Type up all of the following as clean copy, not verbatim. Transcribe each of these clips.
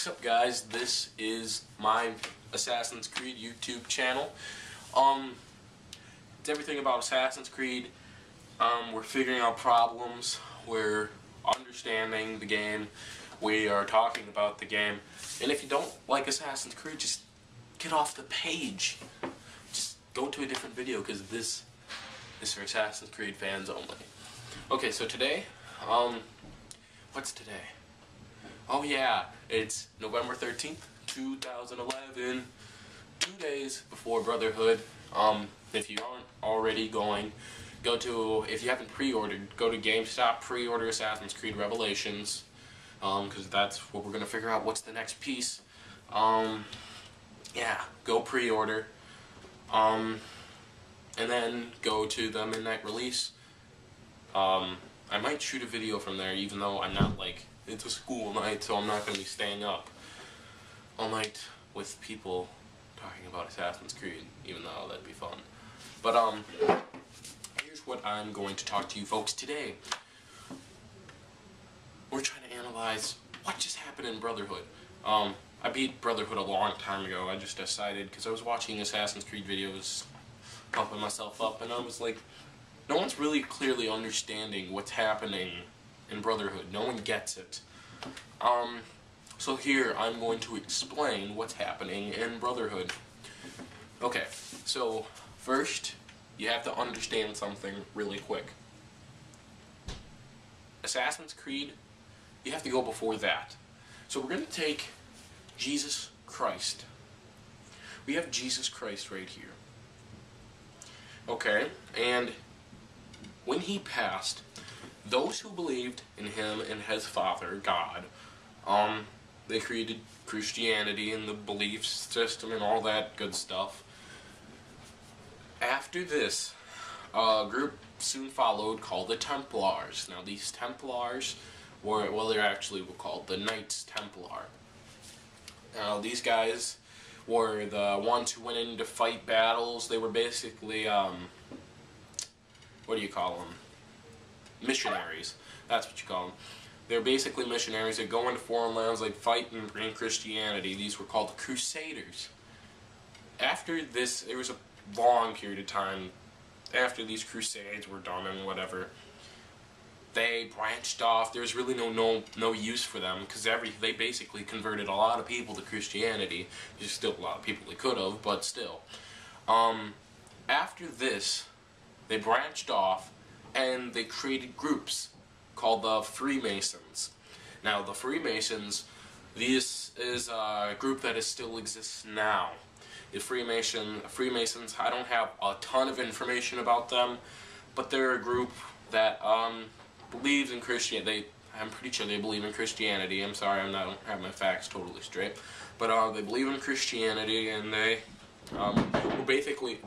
What's up, guys? This is my Assassin's Creed YouTube channel. It's everything about Assassin's Creed. We're figuring out problems, we're understanding the game, we are talking about the game, and if you don't like Assassin's Creed, just get off the page. Just go to a different video, because this is for Assassin's Creed fans only. Okay, so today, what's today? Oh yeah, it's November 13th, 2011, 2 days before Brotherhood. If you aren't already going, if you haven't pre-ordered, go to GameStop, pre-order Assassin's Creed Revelations, because that's what we're going to figure out, what's the next piece. Yeah, go pre-order, and then go to the midnight release. I might shoot a video from there, even though I'm not, like, it's a school night, so I'm not going to be staying up all night with people talking about Assassin's Creed, even though that'd be fun. But, here's what I'm going to talk to you folks today. We're trying to analyze what just happened in Brotherhood. I beat Brotherhood a long time ago. I just decided, because I was watching Assassin's Creed videos, pumping myself up, and I was like, no one's really clearly understanding what's happening in Brotherhood. No one gets it. So here I'm going to explain what's happening in Brotherhood. Okay, so first you have to understand something really quick. Assassin's Creed, you have to go before that. So we're going to take Jesus Christ. We have Jesus Christ right here. Okay, and when he passed, those who believed in him and his Father, God, they created Christianity and the belief system and all that good stuff. After this, a group soon followed called the Templars. Now these Templars were, well, they're actually called the Knights Templar. Now these guys were the ones who went in to fight battles. They were basically, what do you call them? Missionaries. That's what you call them. They're basically missionaries that go into foreign lands, they fight and bring Christianity. These were called the Crusaders. After this, there was a long period of time after these crusades were done and whatever. They branched off. There's really no use for them, because they basically converted a lot of people to Christianity. There's still a lot of people they could have, but still. After this, they branched off and they created groups called the Freemasons. Now the Freemasons, this is a group that still exists now. The Freemasons, I don't have a ton of information about them, but they're a group that believes in Christianity. I'm pretty sure they believe in Christianity. I'm sorry, I don't have my facts totally straight, but they believe in Christianity, and they were basically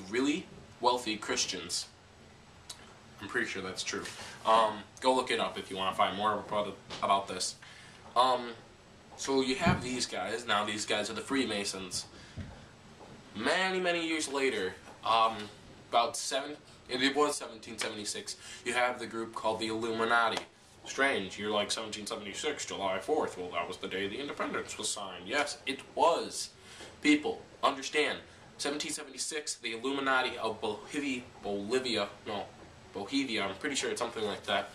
really wealthy Christians. I'm pretty sure that's true. Go look it up if you want to find more about this. So you have these guys. Now these guys are the Freemasons. Many years later, it was 1776, you have the group called the Illuminati. Strange, you're like 1776, July 4th. Well, that was the day the independence was signed. Yes, it was. People, understand, 1776, the Illuminati of Bohemia, I'm pretty sure it's something like that,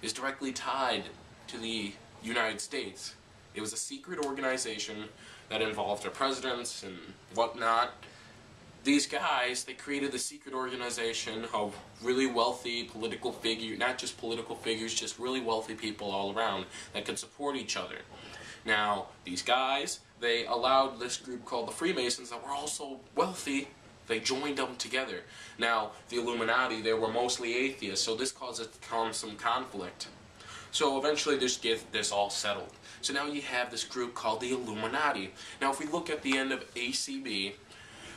is directly tied to the United States. It was a secret organization that involved our presidents and whatnot. These guys, they created the secret organization of really wealthy political figures, not just political figures, just really wealthy people all around that could support each other. Now, these guys, they allowed this group called the Freemasons that were also wealthy, they joined them together. Now, the Illuminati, they were mostly atheists, so this caused some conflict. So eventually just get this all settled. So now you have this group called the Illuminati. Now if we look at the end of ACB,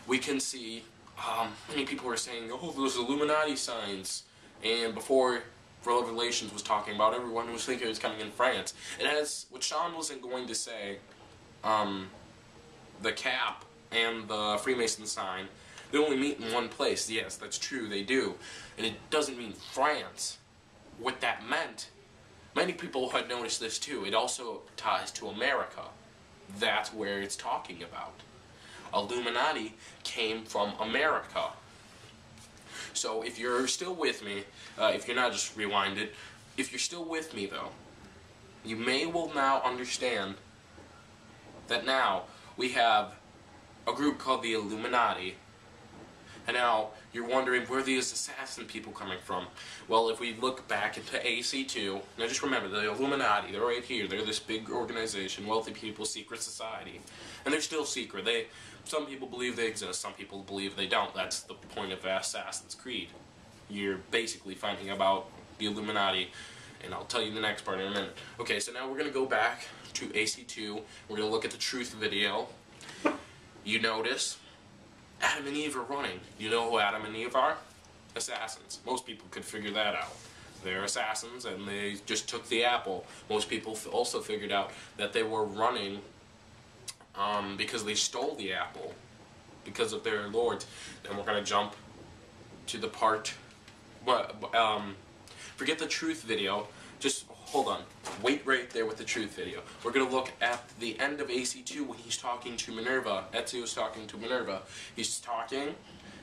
we can see many people were saying, oh, those Illuminati signs. And before Revelations was talking about, everyone was thinking it was coming in France. And as what Sean wasn't going to say, the cap and the Freemason sign, they only meet in one place. Yes, that's true, they do. And it doesn't mean France. What that meant Many people had noticed this too. It also ties to America. That's where it's talking about. Illuminati came from America. So if you're still with me, if you're not, just rewind it. If you're still with me though, you may well now understand that now we have a group called the Illuminati. And now you're wondering where these assassin people coming from. Well, if we look back into AC2, now just remember the Illuminati, they're right here. They're this big organization, wealthy people, secret society. And they're still secret. Some people believe they exist, some people believe they don't. That's the point of Assassin's Creed. You're basically finding about the Illuminati, and I'll tell you the next part in a minute. Okay, so now we're going to go back to AC2. We're going to look at the truth video. You notice Adam and Eve are running. You know who Adam and Eve are? Assassins. Most people could figure that out. They're assassins, and they just took the apple. Most people also figured out that they were running because they stole the apple, because of their lords. Then we're going to jump to the part... forget the truth video. Just hold on. Wait right there with the truth video. We're going to look at the end of AC2 when he's talking to Minerva. Ezio's talking to Minerva. He's talking,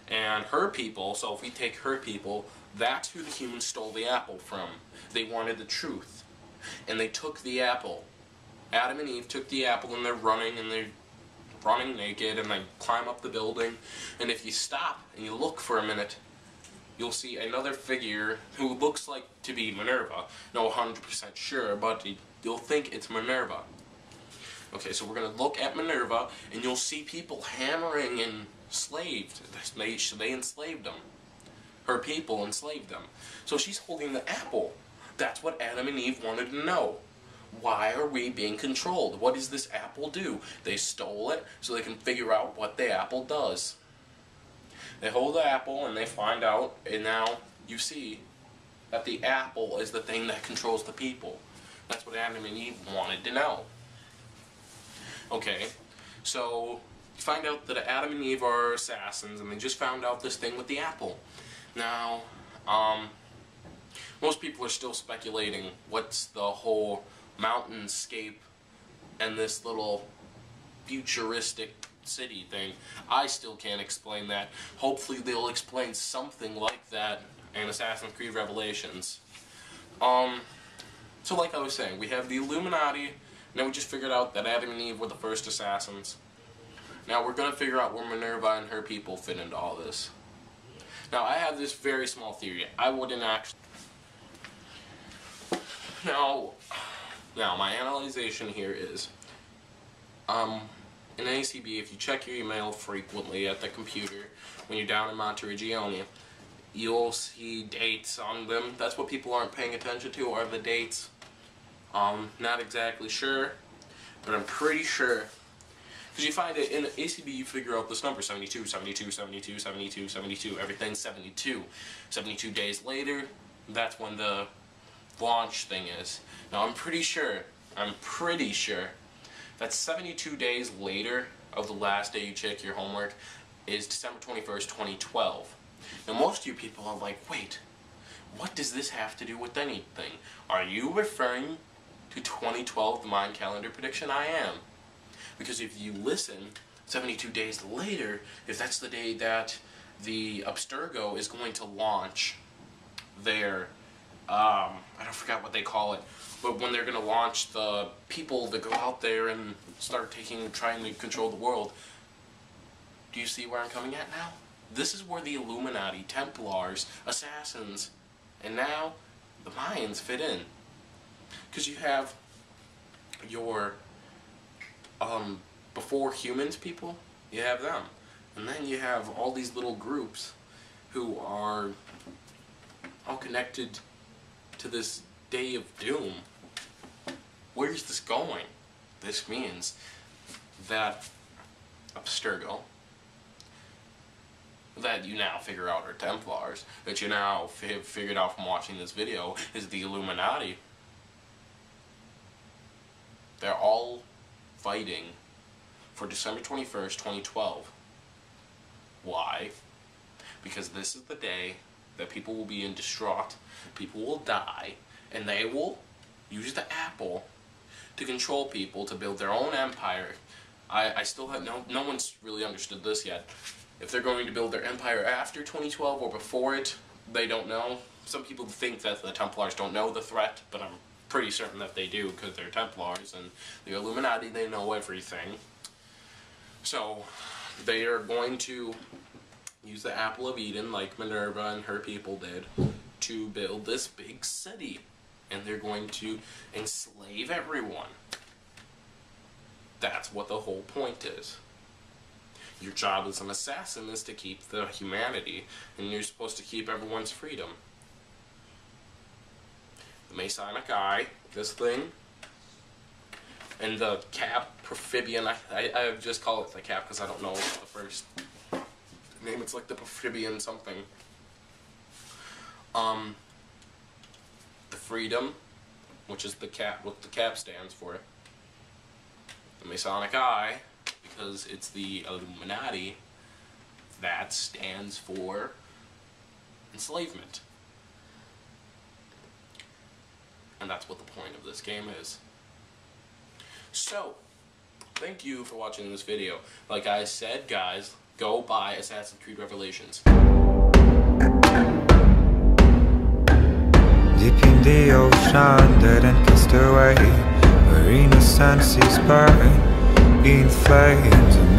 and her people, so if we take her people, that's who the humans stole the apple from. They wanted the truth. And they took the apple. Adam and Eve took the apple, and they're running naked, and they climb up the building. And if you stop and you look for a minute, you'll see another figure who looks like to be Minerva. No 100% sure, but you'll think it's Minerva. Okay, so we're going to look at Minerva, and you'll see people hammering and enslaved. They enslaved them. Her people enslaved them. So she's holding the apple. That's what Adam and Eve wanted to know. Why are we being controlled? What does this apple do? They stole it so they can figure out what the apple does. They hold the apple and they find out, and now you see that the apple is the thing that controls the people. That's what Adam and Eve wanted to know. Okay, so you find out that Adam and Eve are assassins, and they just found out this thing with the apple. Now, most people are still speculating what's the whole mountainscape and this little futuristic city thing. I still can't explain that. Hopefully they'll explain something like that in Assassin's Creed Revelations. So like I was saying, we have the Illuminati. Now we just figured out that Adam and Eve were the first assassins. Now we're going to figure out where Minerva and her people fit into all this. Now I have this very small theory. I wouldn't actually... Now my analyzation here is, in ACB, if you check your email frequently at the computer, when you're down in Monteriggioni, you'll see dates on them. That's what people aren't paying attention to, are the dates. Not exactly sure, but I'm pretty sure. Because you find it in ACB, you figure out this number, 72, 72, 72, 72, 72, everything's 72. 72 days later, that's when the launch thing is. Now I'm pretty sure that 72 days later of the last day you check your homework is December 21st, 2012. Now most of you people are like, wait, what does this have to do with anything? Are you referring to 2012, the Mayan calendar prediction? I am. Because if you listen, 72 days later, if that's the day that the Abstergo is going to launch their, I forgot what they call it, but when they're going to launch the people that go out there and start trying to control the world, do you see where I'm coming at now? This is where the Illuminati, Templars, Assassins, and now the Mayans fit in. Because you have your before humans people, you have them. And then you have all these little groups who are all connected to this day of doom. Where's this going? This means that Abstergo, that you now figure out are Templars, that you now have figured out from watching this video is the Illuminati. They're all fighting for December 21st, 2012. Why? Because this is the day that people will be in distraught, people will die, and they will use the apple to control people, to build their own empire. I still have no one's really understood this yet. If they're going to build their empire after 2012 or before it, they don't know. Some people think that the Templars don't know the threat, but I'm pretty certain that they do, because they're Templars, and the Illuminati, they know everything. So, they are going to use the Apple of Eden, like Minerva and her people did, to build this big city. And they're going to enslave everyone. That's what the whole point is. Your job as an assassin is to keep the humanity, and you're supposed to keep everyone's freedom. The Masonic Eye, this thing, and the cap, Perfidion, I just call it the cap because I don't know the first name. It's like the Perfidion something. The freedom, which is the cap, what the cap stands for. The Masonic Eye, because it's the Illuminati, that stands for enslavement. And that's what the point of this game is. So, thank you for watching this video. Like I said, guys, go buy Assassin's Creed Revelations. Deep in the ocean, dead and cast away, where innocence is burned in flames.